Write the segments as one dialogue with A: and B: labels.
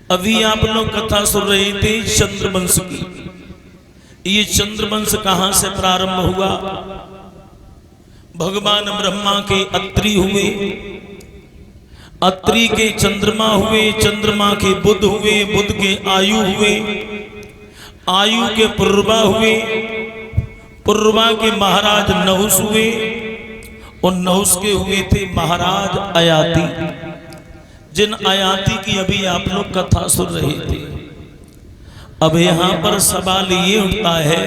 A: अभी आप लोग कथा सुन रहे थे चंद्रवंश की। ये चंद्रवंश कहां से प्रारंभ हुआ? भगवान ब्रह्मा के अत्रि हुए, अत्रि के चंद्रमा हुए, चंद्रमा के बुध हुए, बुध के आयु हुए, आयु के पुर्वा हुए, पुर्वा के महाराज नहुस हुए और नहुस के हुए थे महाराज अयाति। जिन अयाति की अभी आप लोग कथा सुन रहे थे। अब यहां पर सवाल ये उठता है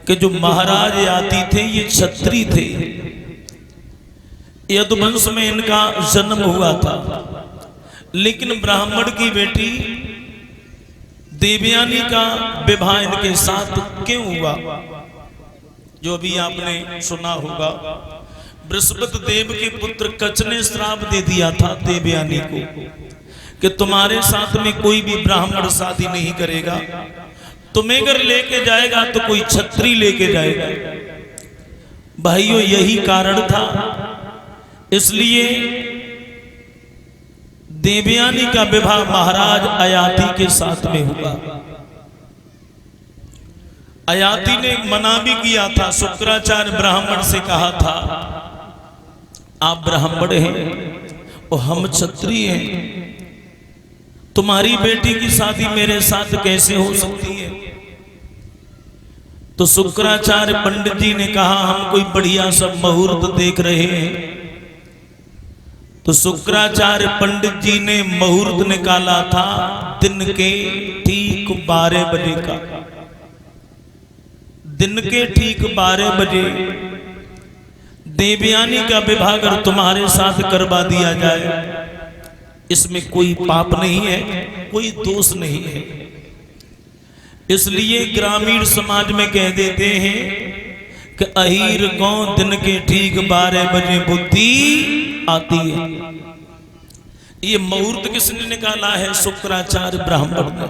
A: कि जो महाराज अयाति थे ये क्षत्रिय थे। यदुवंश में इनका जन्म हुआ था, लेकिन ब्राह्मण की बेटी देवयानी का विवाह इनके साथ क्यों हुआ? जो अभी आपने सुना होगा, बृहस्पति देव के पुत्र कच ने श्राप दे दिया था देवयानी को कि तुम्हारे साथ में कोई भी ब्राह्मण शादी नहीं करेगा, तुम्हें अगर लेके जाएगा तो कोई क्षत्रिय लेके जाएगा। भाइयों यही कारण था, इसलिए देवयानी का विवाह महाराज अयाति के साथ में हुआ। अयाति ने मना भी किया था, शुक्राचार्य ब्राह्मण से कहा था आप ब्राह्मण हैं और हम क्षत्रिय हैं, तुम्हारी बेटी की शादी मेरे साथ कैसे हो सकती है? तो शुक्राचार्य पंडित जी ने कहा हम कोई बढ़िया सब मुहूर्त देख रहे हैं। तो शुक्राचार्य पंडित जी ने मुहूर्त निकाला था दिन के ठीक 12 बजे का। दिन के ठीक 12 बजे देवयानी का विवाह अगर तुम्हारे साथ करवा दिया जाए, इसमें कोई पाप नहीं है, कोई दोष नहीं है। इसलिए ग्रामीण समाज में कह देते हैं कि अहीर को दिन के ठीक 12 बजे बुद्धि आती है। ये मुहूर्त किसने निकाला है? शुक्राचार्य ब्राह्मण ने।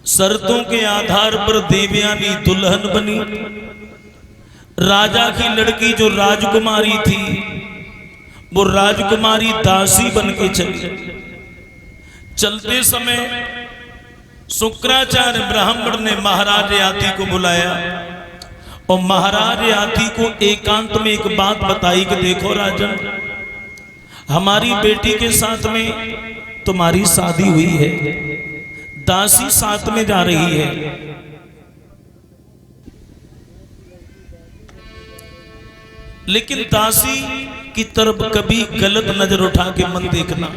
A: शर्तों के आधार पर देवयानी दुल्हन बनी। राजा की लड़की जो राजकुमारी थी वो राजकुमारी दासी बन के चली। चलते समय शुक्राचार्य ब्राह्मण ने महाराज अयाति को बुलाया और महाराज अयाति को एकांत में एक बात बताई कि देखो राजन, हमारी बेटी के साथ में तुम्हारी शादी हुई है, दासी साथ में जा रही है, लेकिन दासी की तरफ कभी गलत नजर उठा के मन देखना।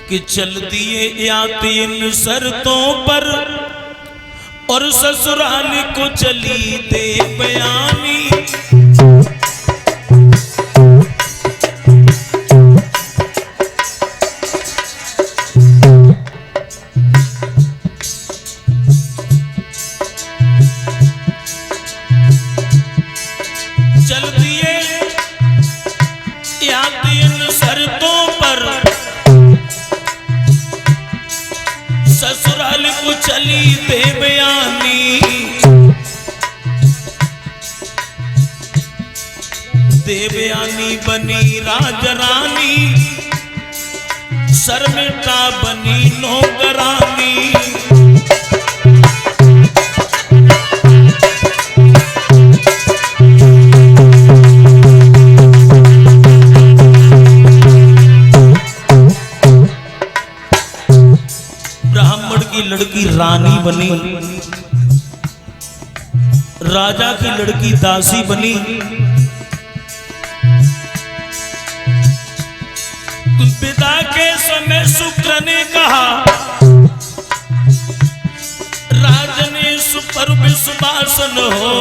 A: कि चलती है अयाति इन शर्तों पर और ससुराल को चली देवयानी। ससुराल को चली देवयानी। देवयानी बनी राजरानी, शर्मिष्ठा बनी नौकरानी। लड़की रानी बनी, राजा की लड़की दासी बनी। विदा के समय शुक्र ने कहा राजनेश पर विश्वासन हो।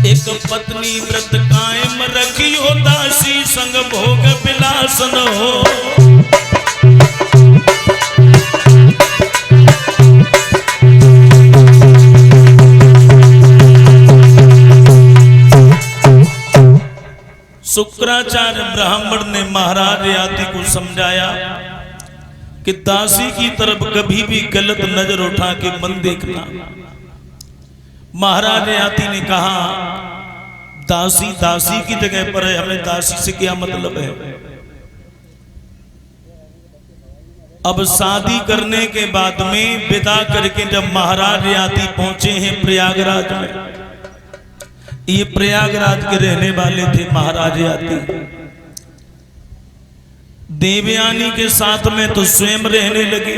A: एक पत्नी व्रत कायम रखियो, दासी संग भोग विलासन हो। शुक्राचार्य ब्राह्मण ने महाराज अयाति को समझाया कि दासी की तरफ कभी भी गलत नजर उठा के मन देखना। महाराज ययाति ने कहा दासी दासी की जगह पर है, हमें दासी से क्या मतलब है। अब शादी करने के बाद में विदा करके जब महाराज ययाति पहुंचे हैं प्रयागराज में, ये प्रयागराज के रहने वाले थे महाराज ययाति। देवयानी के साथ में तो स्वयं रहने लगे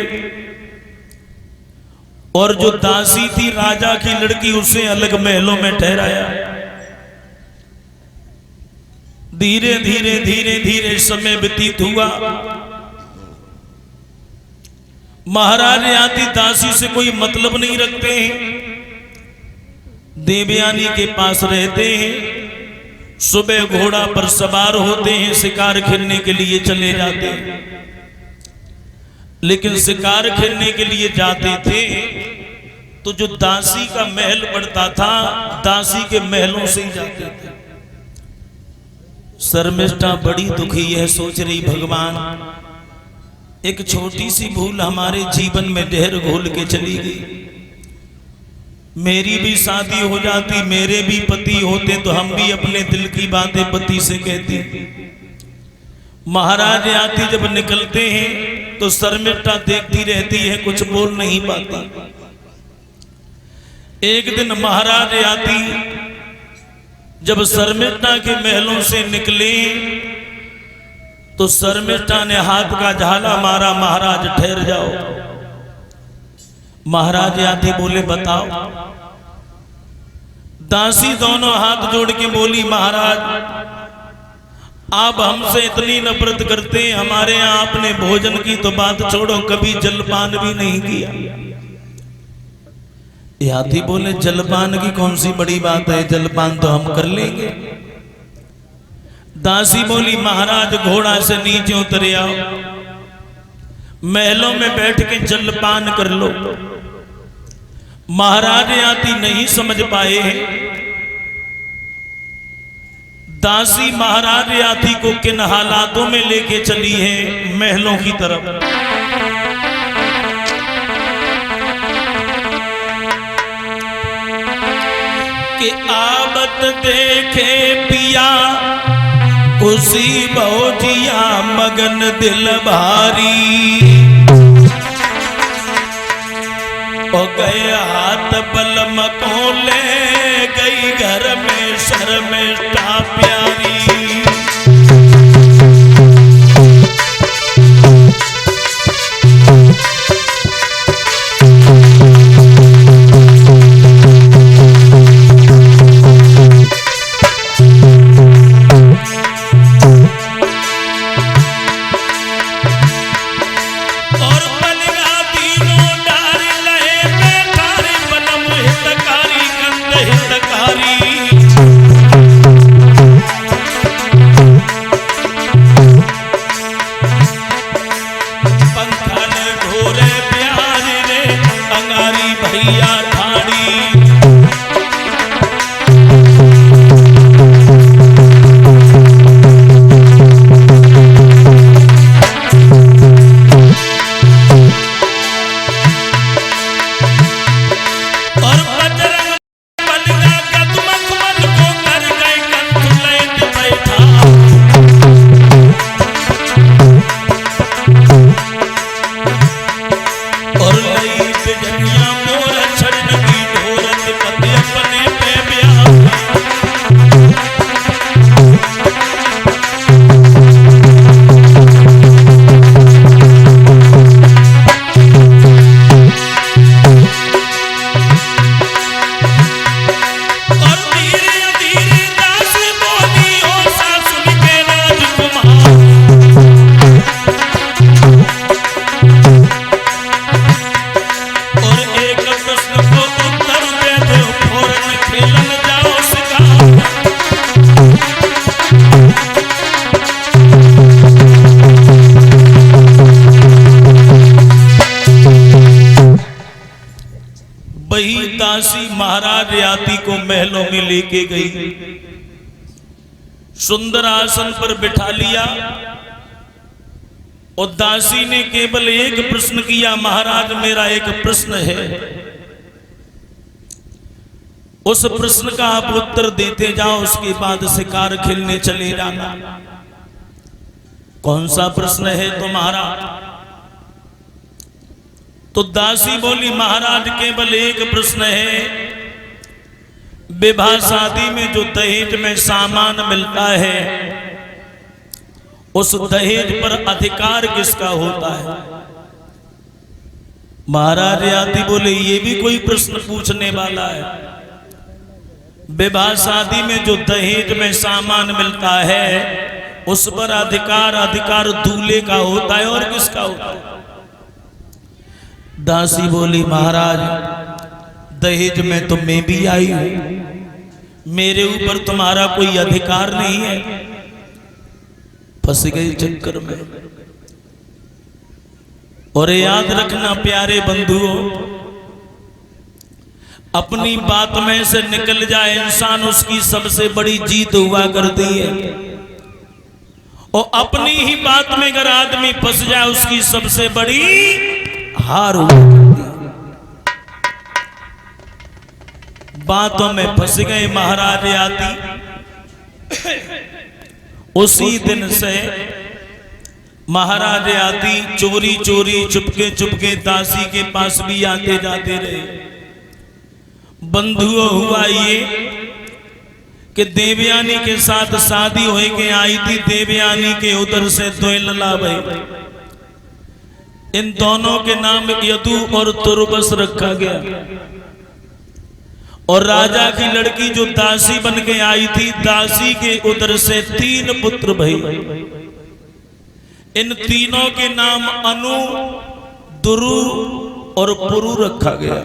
A: और जो दासी थी राजा की लड़की उसे अलग महलों में ठहराया। धीरे धीरे धीरे धीरे समय व्यतीत हुआ। महाराज ययाति दासी से कोई मतलब नहीं रखते हैं, देवयानी के पास रहते हैं। सुबह घोड़ा पर सवार होते हैं, शिकार खेलने के लिए चले जाते हैं। लेकिन शिकार खेलने के लिए जाते थे तो जो दासी का महल पड़ता था, दासी के महलों से ही जाते थे। शर्मिष्ठा बड़ी दुखी है, सोच रही भगवान एक छोटी सी भूल हमारे जीवन में ढेर घोल के चली गई। मेरी भी शादी हो जाती, मेरे भी पति होते तो हम भी अपने दिल की बातें पति से कहते। महाराज ययाति जब निकलते हैं तो शर्मिष्ठा देखती रहती है, कुछ बोल नहीं पाती। एक दिन महाराज ययाति जब शर्मिष्ठा के महलों से निकले तो शर्मिष्ठा ने हाथ का झाला मारा, महाराज ठहर जाओ। महाराज ययाति बोले बताओ। दासी दोनों हाथ जोड़ के बोली महाराज आप हमसे इतनी नफरत करते हैं, हमारे यहाँ आपने भोजन की तो बात छोड़ो, कभी जलपान भी नहीं किया। ययाति बोले जलपान की कौन सी बड़ी बात है, जलपान तो हम कर लेंगे। दासी बोली महाराज घोड़ा से नीचे उतर आओ, महलों में बैठ के जलपान कर लो। महाराज ययाति नहीं समझ पाए हैं दासी महाराज ययाति को किन हालातों में लेके चली है महलों की तरफ। कि आबत देखे पिया उसी बहुजिया मगन दिल भारी, ओ गए हाथ बलम को ले गई घर में शर्मिष्ठा प्यारी। दासी महाराज ययाति को महलों में लेके गई, सुंदर आसन पर बिठा लिया और दासी ने केवल एक प्रश्न किया, महाराज मेरा एक प्रश्न है। उस प्रश्न का आप उत्तर देते जाओ, उसके बाद शिकार खेलने चले जाना। कौन सा प्रश्न है तुम्हारा? तो दासी बोली, महाराज केवल एक प्रश्न है, विवाह शादी में जो दहेज में सामान मिलता है, उस दहेज पर अधिकार किसका होता है? महाराज आदि बोले, ये भी कोई प्रश्न पूछने वाला है? विवाह शादी में जो दहेज में सामान मिलता है, उस पर अधिकार दूल्हे का होता है, और किसका होता है? दासी बोली, महाराज दहेज में तो मैं भी आई हूं, मेरे ऊपर तुम्हारा कोई अधिकार नहीं है। फंस गई चक्कर में। और याद रखना प्यारे बंधुओं, अपनी बात में से निकल जाए इंसान, उसकी सबसे बड़ी जीत हुआ करती है। और अपनी ही बात में अगर आदमी फंस जाए, उसकी सबसे बड़ी हार हुआ करती है। बातों में फंस गए महाराज आदि। उसी दिन से महाराज आदि चोरी चोरी चुपके चुपके दासी के पास भी आते जाते रहे। बंधुओं, हुआ ये कि देवयानी के साथ शादी हो के आई थी। देवयानी के उधर से दो लला भाई, इन दोनों के नाम यदु और तुर्बस रखा गया। और राजा की लड़की जो दासी बन के आई थी, दासी के उधर से 3 पुत्र भई। इन तीनों के नाम अनु, दुरु और पुरु रखा गया।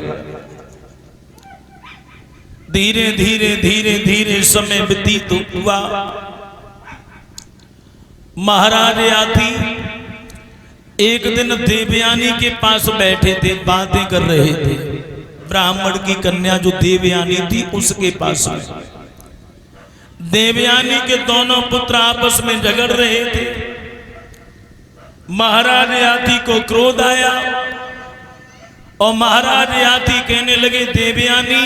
A: धीरे धीरे धीरे धीरे समय व्यतीत हुआ। महाराज आदि एक दिन देवयानी के पास बैठे थे, बातें कर रहे थे। ब्राह्मण की कन्या जो देवयानी थी, उसके पास में देवयानी के दोनों पुत्र आपस में झगड़ रहे थे। महाराज आदि को क्रोध आया और महाराज आदि कहने लगे, देवयानी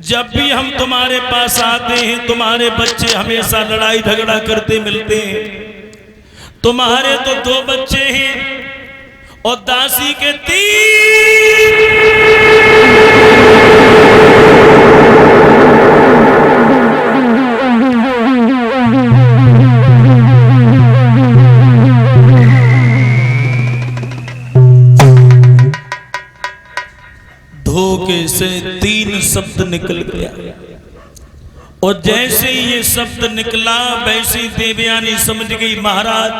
A: जब भी हम तुम्हारे पास आते हैं, तुम्हारे बच्चे हमेशा लड़ाई झगड़ा करते मिलते हैं। तुम्हारे तो 2 बच्चे हैं और दासी के 3। धोखे से 3 शब्द निकल गया। और जैसे ही ये शब्द निकला, वैसे ही देवयानी समझ गई, महाराज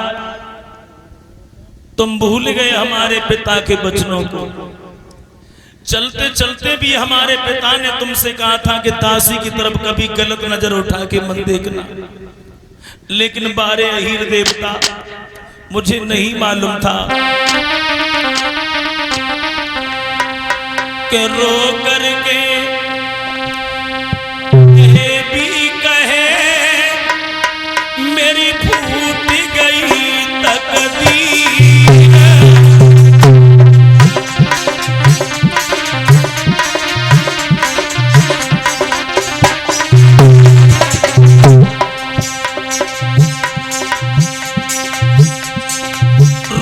A: तुम भूल गए हमारे पिता के वचनों को। चलते चलते भी हमारे पिता ने तुमसे कहा था कि दासी की तरफ कभी गलत नजर उठा के मत देखना। लेकिन बारे अहीर देवता, मुझे नहीं मालूम था कि रो करके कहे भी कहे मेरी फूट गई तकदीर।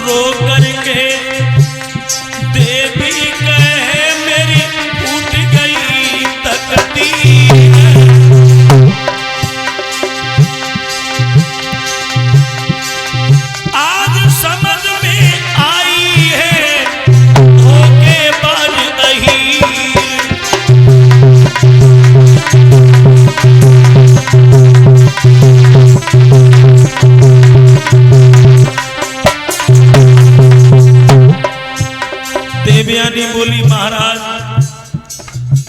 A: रो करके देवी कहे मेरी फूट गई तकदीर। आज समझ में आई है धोखेबाज अहीर। देवयानी बोली, महाराज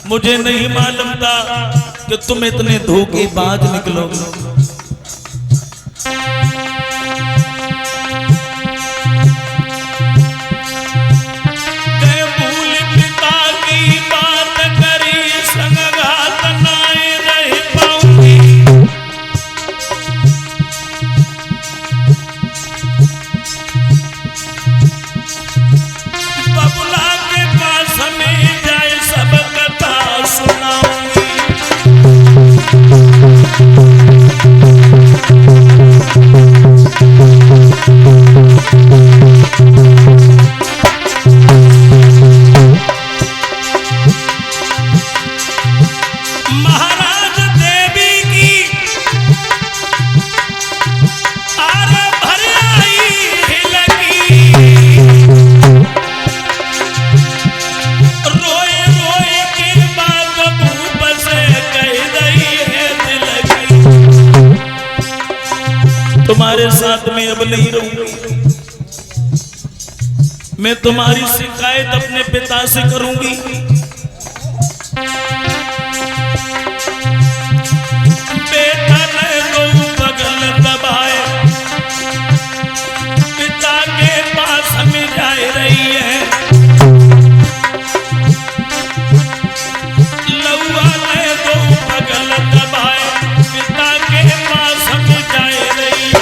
A: मुझे नहीं मालूम था कि तुम इतने धोखेबाज निकलोगे। गए भूल पिता की बात करी, संगघात नाए रह पाऊंगी। बबुला के पास में जाए सब कथा सुनाऊंगी। तुम्हारे साथ में अब नहीं रहूंगी। मैं तुम्हारी शिकायत अपने पिता से करूंगी। बेटा ने दो बगल दबाए, पिता के पास में जा रही है। लौआ ने दो बगल दबाए, पिता के पास में जा रही है।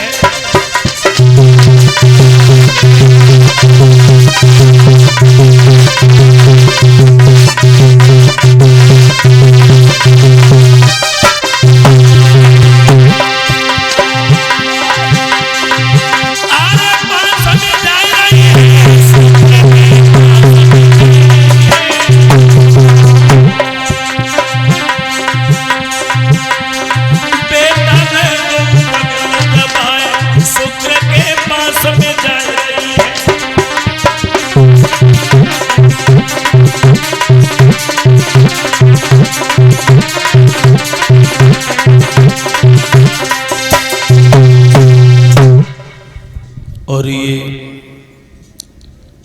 A: और ये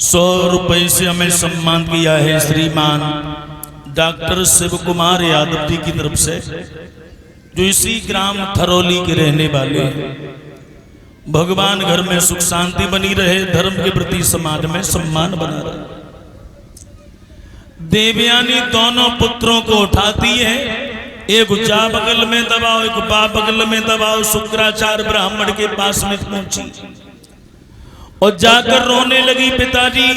A: 100 रुपए से हमें सम्मान किया है श्रीमान डॉक्टर शिव कुमार यादव जी की तरफ से, जो इसी ग्राम थरौली के रहने वाले हैं। भगवान घर में सुख शांति बनी रहे, धर्म के प्रति समाज में सम्मान बना रहे। देवयानी दोनों पुत्रों को उठाती है, एक जा बगल में दबाओ, एक बा बगल में दबाओ। शुक्राचार्य ब्राह्मण के पास में पहुंची और जाकर रोने लगी, पिताजी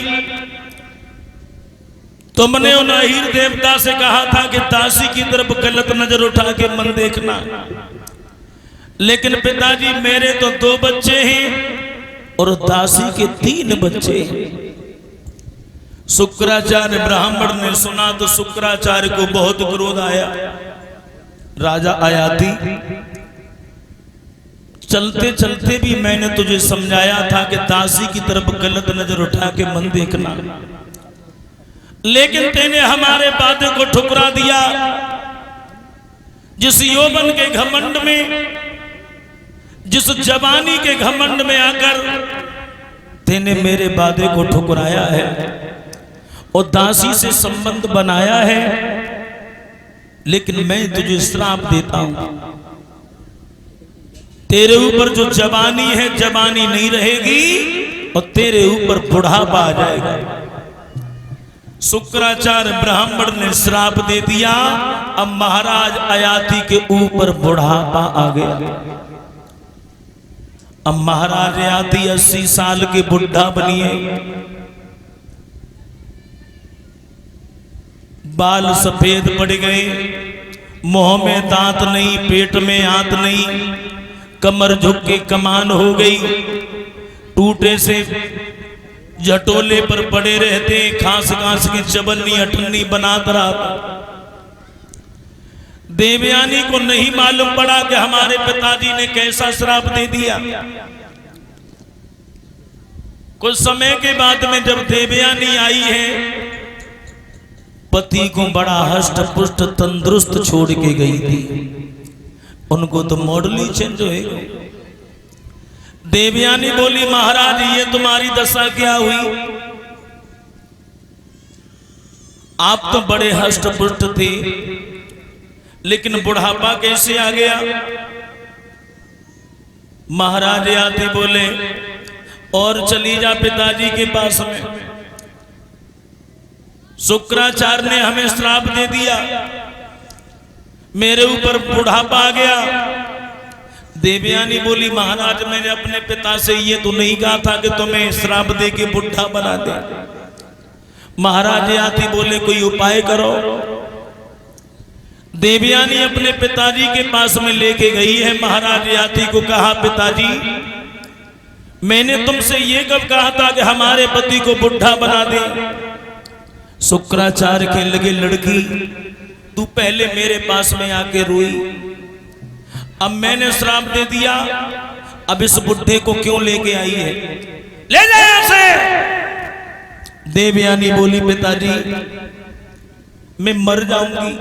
A: तुमने उन अहीर देवता से कहा था कि दासी की तरफ गलत नजर उठा के मन देखना, लेकिन पिताजी मेरे तो 2 बच्चे हैं और दासी के 3 बच्चे हैं। शुक्राचार्य ब्राह्मण ने सुना तो शुक्राचार्य को बहुत क्रोध आया। राजा आयाति, चलते चलते भी मैंने तुझे समझाया था कि दासी की तरफ गलत नजर उठा के मन देखना, लेकिन तेने हमारे बातें को ठुकरा दिया। जिस यौवन के घमंड में, जिस जवानी के घमंड में आकर तेने मेरे वादे को ठुकराया है और दासी से संबंध बनाया है, लेकिन मैं तुझे श्राप देता हूं, तेरे ऊपर जो जवानी है जवानी नहीं रहेगी और तेरे ऊपर बुढ़ापा आ जाएगा। शुक्राचार्य ब्राह्मण ने श्राप दे दिया। अब महाराज आयाति के ऊपर बुढ़ापा आ गया। अब महाराज आयाति 80 साल के बुढ़ा बनिए, बाल सफेद पड़ गए, मुंह में दांत नहीं, पेट में आंत नहीं, कमर झुक के कमान हो गई, टूटे से जटोले पर पड़े रहते, खांस खांस की चबन्नी अठन्नी बनाता रहा। देवयानी को नहीं मालूम पड़ा कि हमारे पिताजी ने कैसा श्राप दे दिया। कुछ समय के बाद में जब देवयानी आई है, पति को बड़ा हष्ट पुष्ट तंदुरुस्त छोड़ के गई थी। उनको तो मॉडल ही चेंज होएगा। देवयानी बोली, महाराज ये तुम्हारी दशा क्या हुई? आप तो बड़े हष्ट पुष्ट थे, लेकिन बुढ़ापा कैसे आ गया? महाराज आते बोले, और चली जा पिताजी के पास में। शुक्राचार्य ने हमें श्राप दे दिया, मेरे ऊपर बुढ़ापा आ गया। देवयानी बोली, महाराज मैंने अपने पिता से ये तो नहीं कहा था कि तुम्हें श्राप दे के बुढ़ा बना दे। महाराज आती बोले, कोई उपाय करो। देवयानी अपने पिताजी के पास में लेके गई है। महाराज आती को कहा, पिताजी मैंने तुमसे ये कब कहा था कि हमारे पति को बुढ़ा बना दे? शुक्राचार्य के लगे, लड़की तू पहले मेरे पास में आके रोई, अब मैंने श्राप दे दिया, अब इस बुढ़े को क्यों लेके आई है? ले जा यहां से। देवयानी बोली, पिताजी मैं मर जाऊंगी,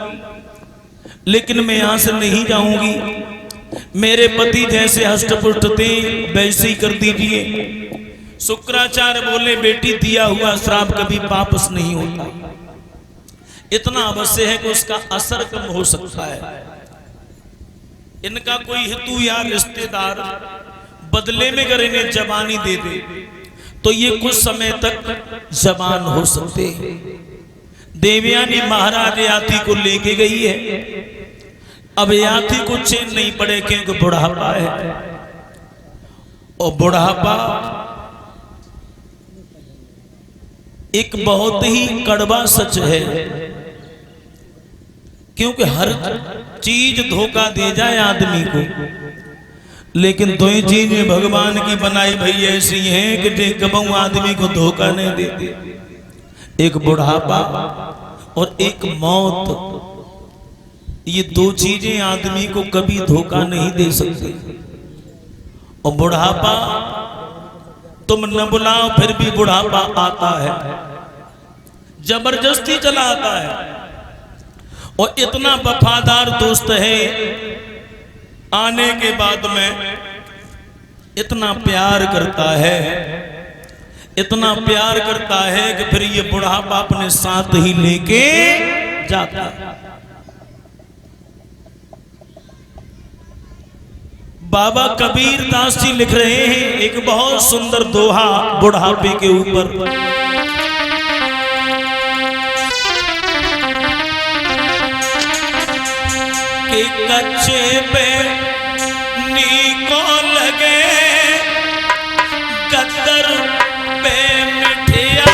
A: लेकिन मैं यहां से नहीं जाऊंगी। मेरे पति जैसे हष्टपुष्ट थे वैसे ही कर दीजिए। शुक्राचार्य बोले बेटी दिया हुआ श्राप कभी वापस नहीं होता, इतना अवश्य है कि उसका असर कम हो सकता है। इनका कोई हितु या रिश्तेदार बदले में अगर इन्हें जवानी दे दे तो ये कुछ समय तक जवान हो सकते हैं। देवयानी महाराज याति को लेके गई है। अब याति को चैन नहीं पड़े क्योंकि बुढ़ापा है, और बुढ़ापा एक बहुत ही कड़वा सच है, क्योंकि हर चीज धोखा दे जाए आदमी को, लेकिन दो ही चीजें भगवान की बनाई भई ऐसी हैं कि कबहू आदमी को धोखा नहीं देते, एक बुढ़ापा और एक मौत। ये दो चीजें आदमी को कभी धोखा नहीं दे सकती। और बुढ़ापा तुम न बुलाओ फिर भी बुढ़ापा आता है, जबरदस्ती चला आता है। और इतना वफादार दोस्त है, आने के बाद में इतना प्यार करता है, इतना प्यार करता है कि फिर ये बुढ़ापा अपने साथ ही लेके जाता है। बाबा कबीर दास जी लिख रहे हैं एक बहुत सुंदर दोहा बुढ़ापे के ऊपर। कि कच्चे पे नीको लगे गद्दर पे मिठिया,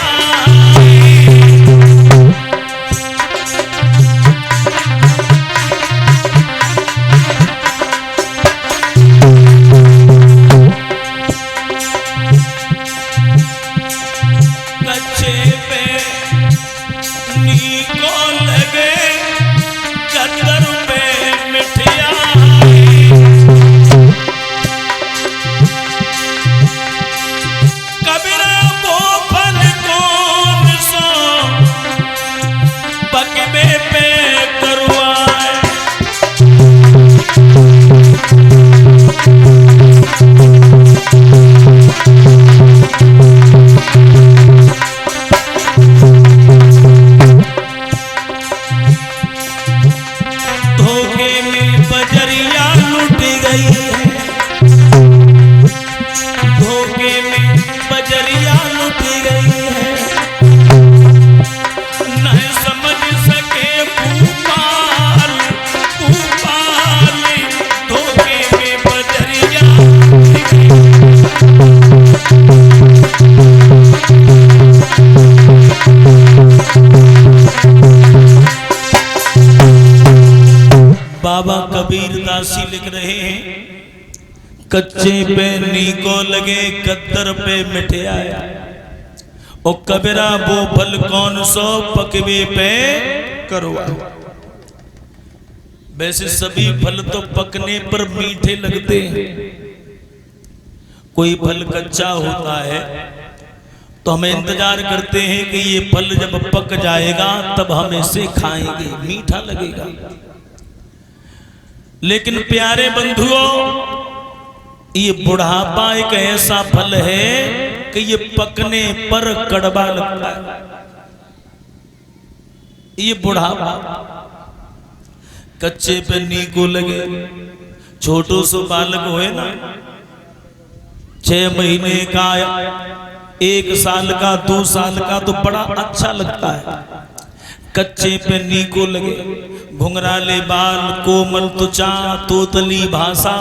A: बाबा कबीर दासी लिख रहे हैं कच्चे पे नीको लगे गद्दर पे मिठाया, और कबीरा वो फल कौन सो पकवे पे करवा। वैसे सभी फल तो पकने पर मीठे लगते हैं, कोई फल कच्चा होता है तो हमें इंतजार करते हैं कि ये फल जब पक जाएगा तब हम इसे खाएंगे, मीठा लगेगा। लेकिन प्यारे बंधुओं, ये बुढ़ापा एक ऐसा फल है कि ये पकने पर कड़वा लगता है। ये बुढ़ापा कच्चे पे नीको लगे, छोटो सो बालक होए ना, 6 महीने का, 1 साल का, 2 साल का, तो बड़ा अच्छा लगता है। कच्चे पे नीको लगे, घुंघराले बाल, कोमल त्वचा, तोतली भाषा,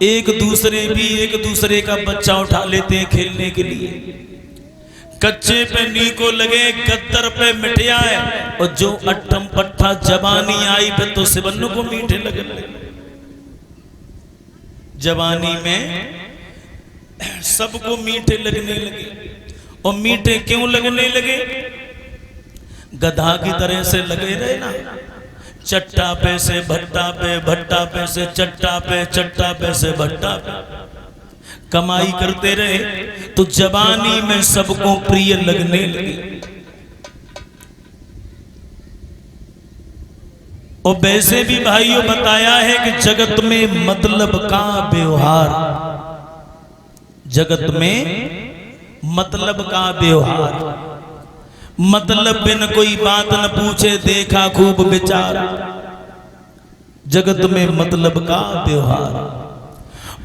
A: एक दूसरे का बच्चा उठा लेते हैं खेलने के लिए। कच्चे पे नीको लगे गद्दर पे मिठिया है, और जो अट्ठम पट्ठा जवानी आई पे तो सिवन्नु को मीठे लगे। जवानी में सबको मीठे लगने लगे, और मीठे क्यों लगने लगे? गधा की तरह से लगे रहे ना, चट्टा पे से भट्टा पे, भट्टा पे से चट्टा पे, चट्टा पे से भट्टा पे कमाई करते रहे, तो जवानी में सबको प्रिय लगने लगे। और वैसे भी भाइयों बताया है कि जगत में मतलब का व्यवहार, जगत में मतलब का व्यवहार, मतलब बिन कोई बात न पूछे देखा खूब विचार, जगत में मतलब का व्यवहार।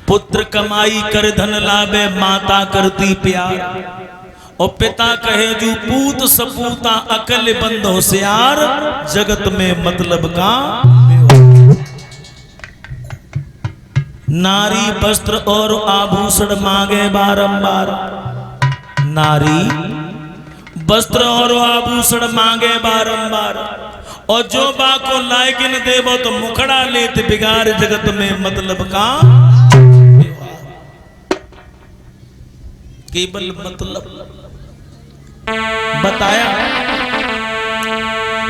A: पुत्र कमाई कर धन लावे माता करती प्यार, और पिता कहे जो पूत सपूता अकल बंद होशियार, जगत में मतलब का व्यवहार। नारी वस्त्र और आभूषण मांगे बारंबार, नारी वस्त्र और आभूषण मांगे बारंबार, और जो बा को लायक न देवो तो मुखड़ा लेत बिगाड़, जगत में मतलब का व्यवहार। केवल मतलब बताया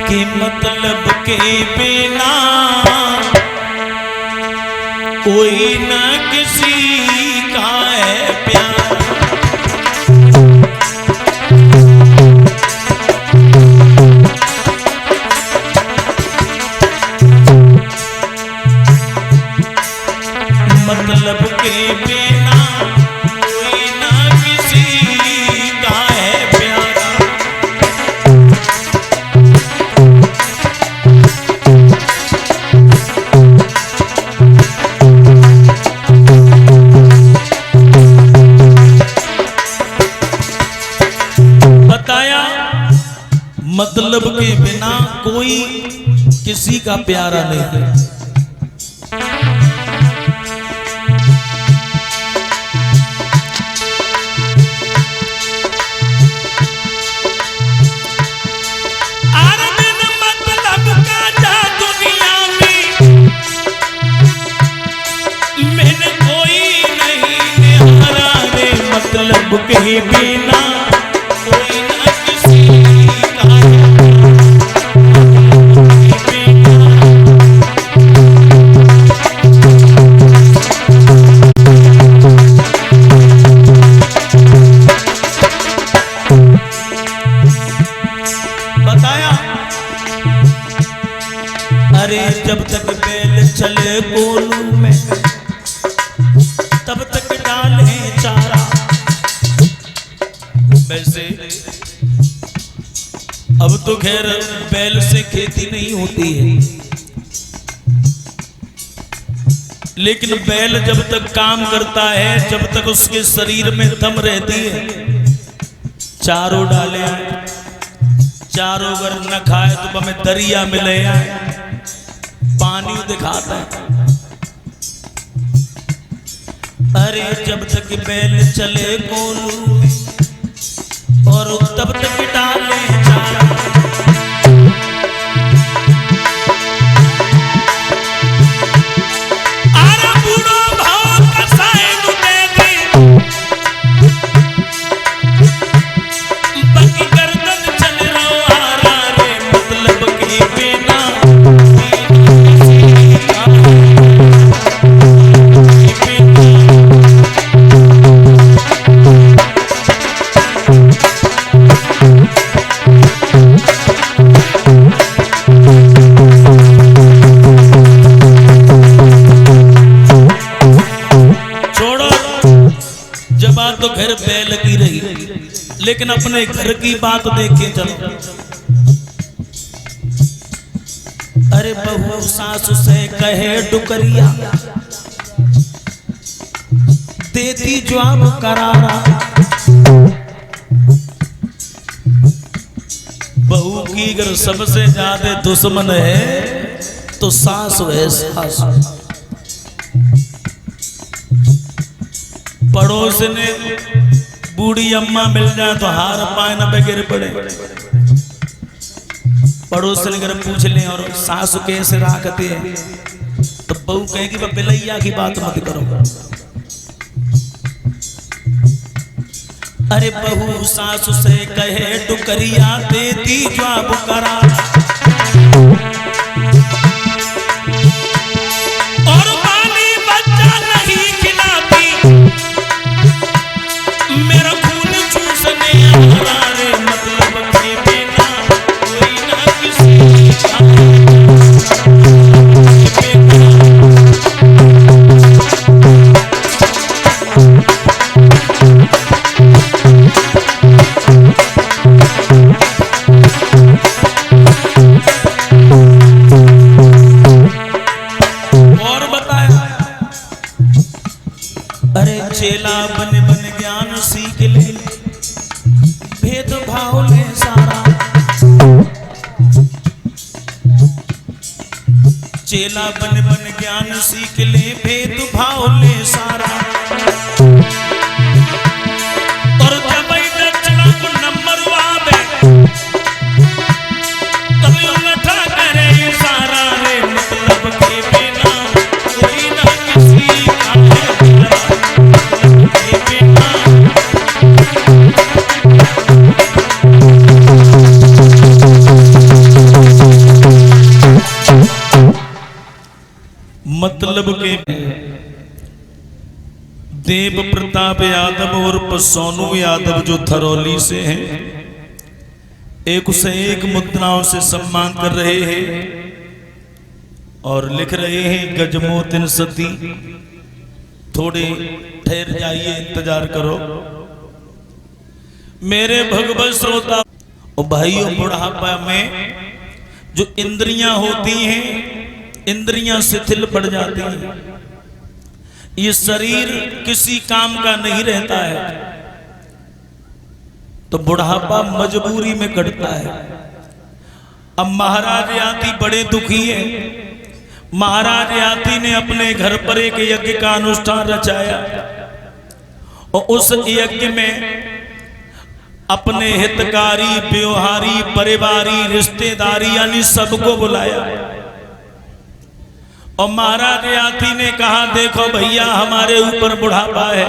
A: कि मतलब के बिना कोई न किसी का है प्यार। मतलब के बिना कोई न किसी का है प्यारा। बताया मतलब के बिना कोई किसी का प्यारा नहीं है। मतलब के बिना कोई न किसी का बताया। अरे जब तक बैल चले गोलू में तब तक डाले चारा। वैसे अब तो खैर बैल से खेती नहीं होती है, लेकिन बैल जब तक काम करता है, जब तक उसके शरीर में दम रहती है, चारों डाले आए, चारों अगर न खाए तो हमें दरिया मिले आए, पानी दिखाता है। अरे जब तक बैल चले गोलू में और तब तक डाले चारा। अरे बूढ़ो भाव कसाई नु दे दे, बाकी गर्दन चल रो आरा रे। मतलब के बिना तो घर बैल की रही, लेकिन अपने घर की बात देख के चलो। अरे बहू सासु से कहे डुकरिया, देती जवाब करारा। बहू की अगर सबसे ज्यादा दुश्मन है तो सासु है, सासु। पड़ोस ने बूढ़ी अम्मा मिल जाए तो हार पाए न बगैर पड़े। पड़ोस ने अगर पूछ ले और सासु कैसे राखते हैं तो बहू कहेगी वह बिलैया की बात मत करो। अरे बहू सासु से कहे डुकरिया, देती जवाब करा। और पानी बच्चा नहीं खिलाती, मेरा खून चूसने आ रहा रे। मतलब के बिना कोई न किसी का चेला बन बन ज्ञान सीख ले, भेद भाव ले सारा। और जब दक्षिणा को नंबर आवे तब उलटा करे सारा रे, मतलब के बिना कोई ना किसी का मतलब के बिना। मतलब के देव प्रताप यादव और सोनू यादव जो थरौली से हैं, एक से एक मुद्राओं से सम्मान कर रहे हैं और लिख रहे हैं गजमोतिन सती। थोड़े ठहर जाइए, इंतजार करो मेरे भगवत श्रोता। और भाइयों, बुढ़ापा में जो इंद्रियां होती हैं, इंद्रियां शिथिल पड़ जाती हैं। ये शरीर किसी काम का नहीं रहता है, तो बुढ़ापा मजबूरी में कटता है। अब महाराज याती बड़े दुखी हैं। महाराज याती ने अपने घर पर एक यज्ञ का अनुष्ठान रचाया और उस यज्ञ में अपने हितकारी, व्यवहारी, परिवारी, रिश्तेदारी यानी सबको बुलाया। और महाराज याती ने कहा, देखो भैया, हमारे ऊपर बुढ़ापा है,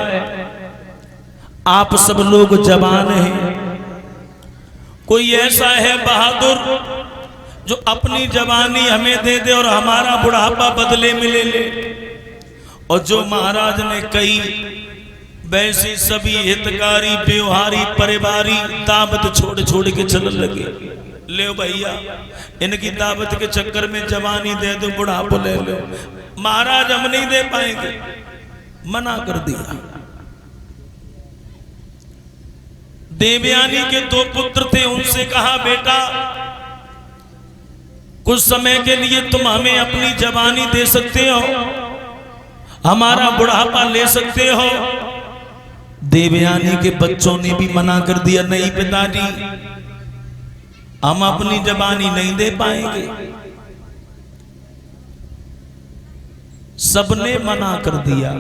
A: आप सब लोग जवान हैं, कोई ऐसा है बहादुर जो अपनी जवानी हमें दे दे और हमारा बुढ़ापा बदले में ले ले। और जो महाराज ने कही वैसे सभी हितकारी, व्यवहारी, परिवारी दावत छोड़ छोड़ के चलने लगे। ले भैया, इनकी दावत के चक्कर में जवानी दे दो, बुढ़ापा ले लो। महाराज हम नहीं दे पाएंगे, मना कर दिया। देवयानी के 2 पुत्र थे, उनसे कहा, बेटा कुछ समय के लिए तुम हमें अपनी जवानी दे सकते हो, हमारा बुढ़ापा ले सकते हो। देवयानी के बच्चों ने भी मना कर दिया, नहीं पिताजी, हम अपनी जवानी नहीं दे पाएंगे। सबने मना कर दिया।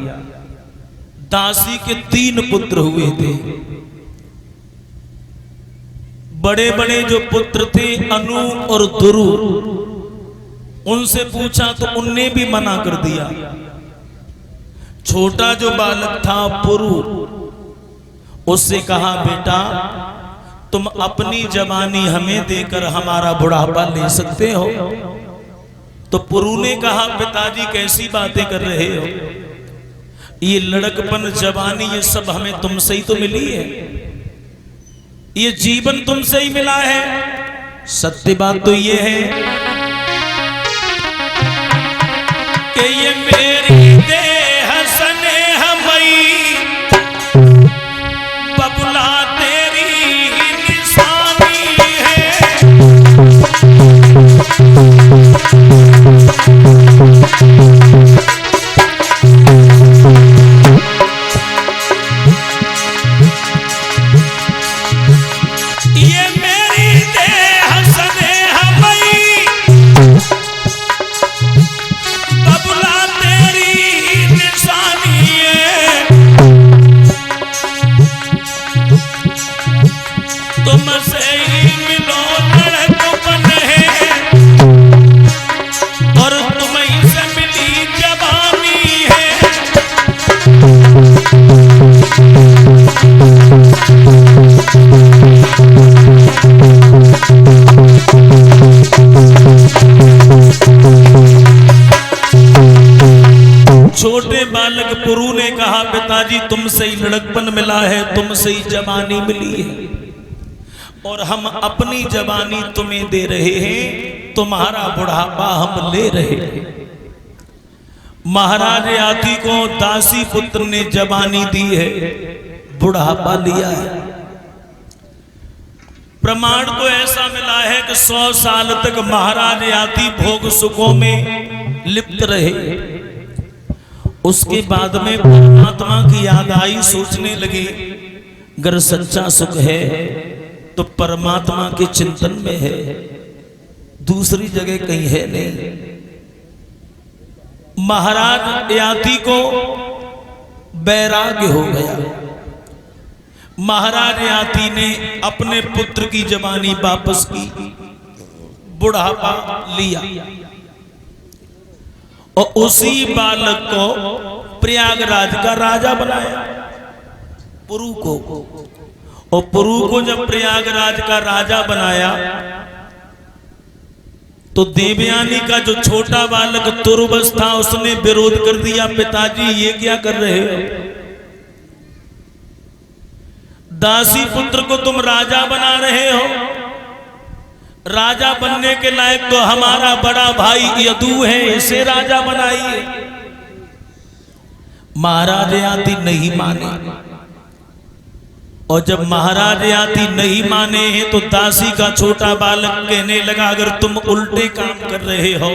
A: दासी के 3 पुत्र हुए थे। बड़े बड़े जो पुत्र थे अनु और दुरु, उनसे पूछा तो उनने भी मना कर दिया। छोटा जो बालक था पुरु, उससे कहा, बेटा तुम अपनी जवानी हमें देकर हमारा बुढ़ापा ले सकते हो। तो पुरु ने कहा, पिताजी कैसी बातें कर रहे हो, ये लड़कपन, जवानी, ये सब हमें तुमसे ही तो मिली है, ये जीवन तुमसे ही मिला है। सत्य बात तो ये है कि ये मेरी देह स्नेहमयी बबुला तेरी निशानी है। छोटे बालक पुरु ने कहा, पिताजी तुमसे ही लड़कपन मिला है, तुमसे ही जवानी मिली है, और हम अपनी जवानी तुम्हें दे रहे हैं, तुम्हारा बुढ़ापा हम ले रहे हैं। महाराज याती को दासी पुत्र ने जवानी दी है, बुढ़ापा लिया है। प्रमाण तो ऐसा मिला है कि 100 साल तक महाराज याती भोग सुखों में लिप्त रहे। उसके बाद में परमात्मा की याद आई, सोचने लगे अगर सच्चा सुख है तो परमात्मा के चिंतन में है, दूसरी जगह कहीं है नहीं। महाराज याति को वैराग्य हो गया। महाराज याति ने अपने पुत्र की जवानी वापस की, बुढ़ापा लिया और उसी बालक को प्रयागराज का राजा बनाया, पुरु को। और पुरु को जब प्रयागराज का राजा बनाया तो देवयानी का जो छोटा बालक तुर्बस था उसने विरोध कर दिया, पिताजी ये क्या कर रहे हो? दासी पुत्र को तुम राजा बना रहे हो, राजा बनने के लायक तो हमारा बड़ा भाई यदु है, इसे राजा बनाइए। महाराज याति नहीं माने, और जब महाराज याति नहीं माने हैं तो दासी का छोटा बालक कहने लगा, अगर तुम उल्टे काम कर रहे हो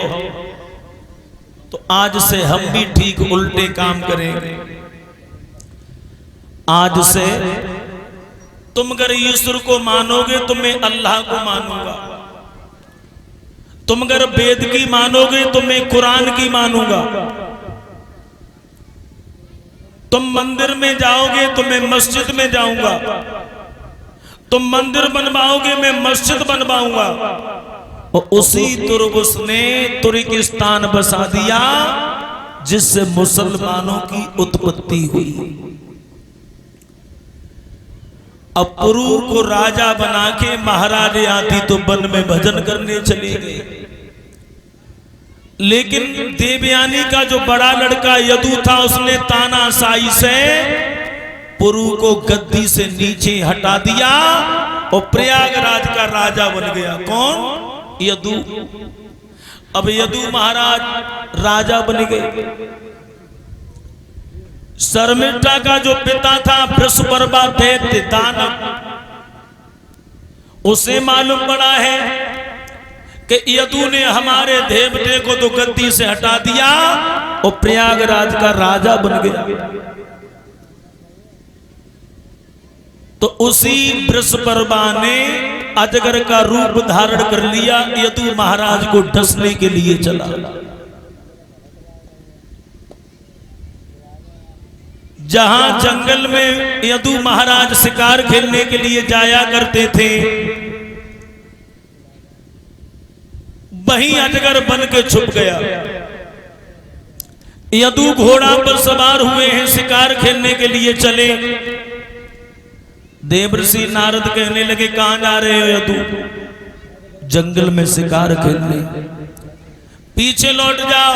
A: तो आज से हम भी ठीक उल्टे काम करेंगे। आज से तुम अगर ईश्वर को मानोगे तो मैं अल्लाह को मानूंगा, तुम अगर वेद की मानोगे तो मैं कुरान की मानूंगा, तुम मंदिर में जाओगे तो मैं मस्जिद में जाऊंगा, तुम मंदिर बनवाओगे मैं मस्जिद बनवाऊंगा। और उसी तुर्बुस ने तुर्किस्तान बसा दिया जिससे मुसलमानों की उत्पत्ति हुई। अब पुरु को राजा बना के महाराज याति तो वन में भजन करने चले गए, लेकिन देवयानी का जो बड़ा लड़का यदु था उसने तानाशाही से पुरु को गद्दी से नीचे हटा दिया और प्रयागराज का राजा बन गया। कौन? यदु। अब यदु महाराज राजा बन गए। शर्मिष्ठा का जो पिता था वृषपर्वा दैत्य दानव, उसे मालूम पड़ा है कि यदु ने हमारे देवते को तो गद्दी से हटा दिया और प्रयागराज का राजा बन गया। तो उसी वृषपर्वा ने अजगर का रूप धारण कर लिया, यदु महाराज को डसने के लिए चला। जहां जंगल में यदु महाराज शिकार खेलने के लिए जाया करते थे, वहीं अजगर बन के छुप गया। यदु घोड़ा पर सवार हुए हैं, शिकार खेलने के लिए चले। देवर्षि नारद कहने लगे, कहां जा रहे हो यदु? जंगल में शिकार खेलने। पीछे लौट जाओ,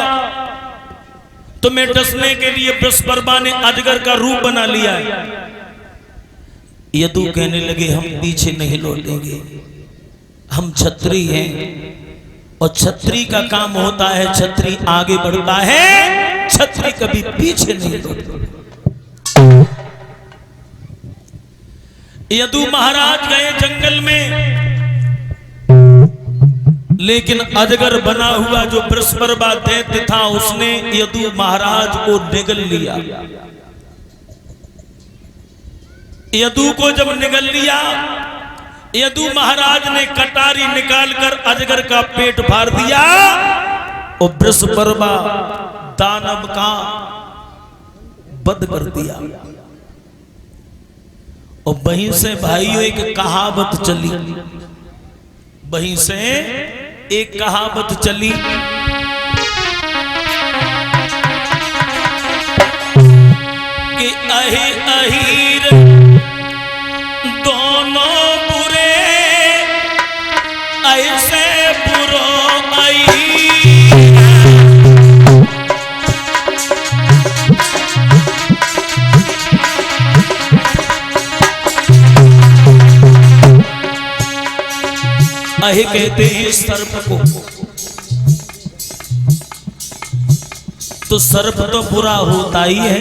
A: तुम्हें डसने के लिए वृषपर्वा ने अजगर का रूप बना लिया है। यदु कहने लगे, हम पीछे नहीं लौटेंगे, हम क्षत्रिय हैं और क्षत्रिय का काम होता है क्षत्रिय आगे बढ़ता है, क्षत्रिय कभी पीछे नहीं बढ़ता। यदु महाराज गए जंगल में, लेकिन अजगर बना हुआ जो वृषपर्वा दैत्य था उसने यदु महाराज को निगल लिया। यदु को जब निगल लिया, यदु महाराज ने कटारी निकालकर अजगर का पेट फाड़ दिया और वृषपर्वा दानव का वध कर दिया। और वहीं से भाइयों एक कहावत चली, वहीं से एक कहावत चली कि अहि अहीर दोनों बुरे, ऐसे बुरो अहि कहते हैं सर्प को। तो सर्प तो बुरा होता ही है,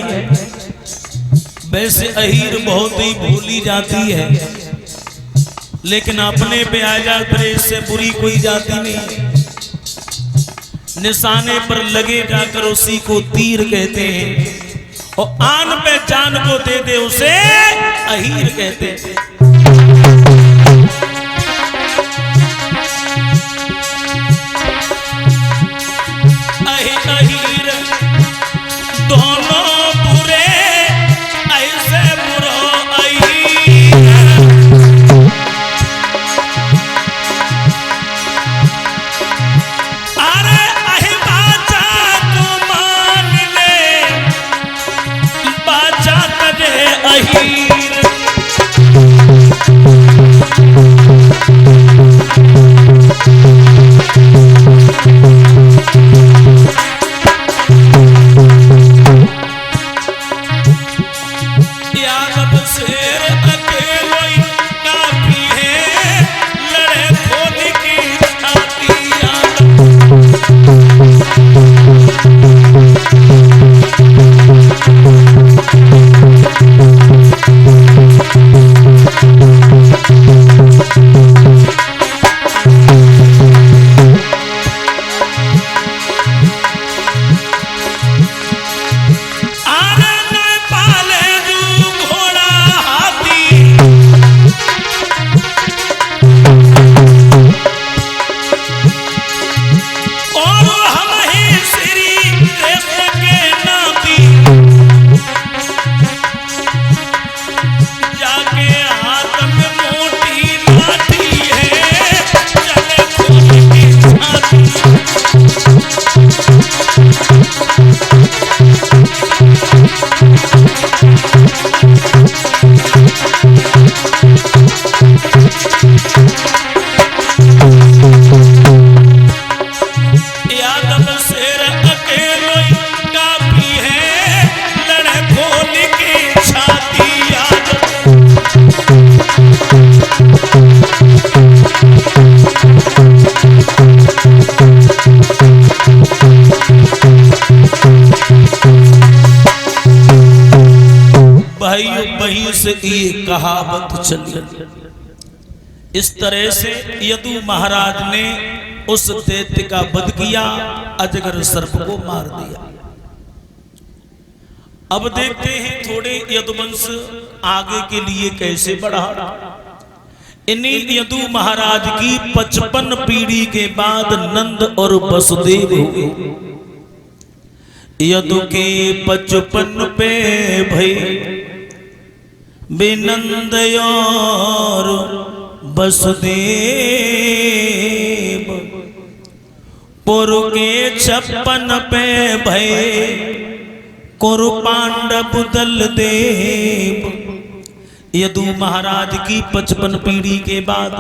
A: वैसे अहीर बहुत ही भूली जाती है, लेकिन अपने पे आ जाए इससे बुरी कोई जाती नहीं। निशाने पर लगे जाकर उसी को तीर कहते हैं, और आन पे जान को दे दे उसे अहीर कहते हैं। अहीर से ये कहावत चली। इस तरह से यदु महाराज ने उस दैत्य का वध किया, अजगर सर्प को मार दिया। अब देखते हैं थोड़े यदुवंश आगे के लिए कैसे बढ़ा। इन्हीं यदु महाराज की 55 पीढ़ी के बाद नंद और वसुदेव हुए। यदु के 55 पे भई बेनंद और वसुदेव, पुरु के 56 पे भय कुरु पांडव दल देव। यदु महाराज की 55 पीढ़ी के बाद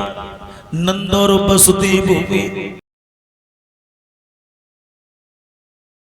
A: नंद और वसुदेव हुए।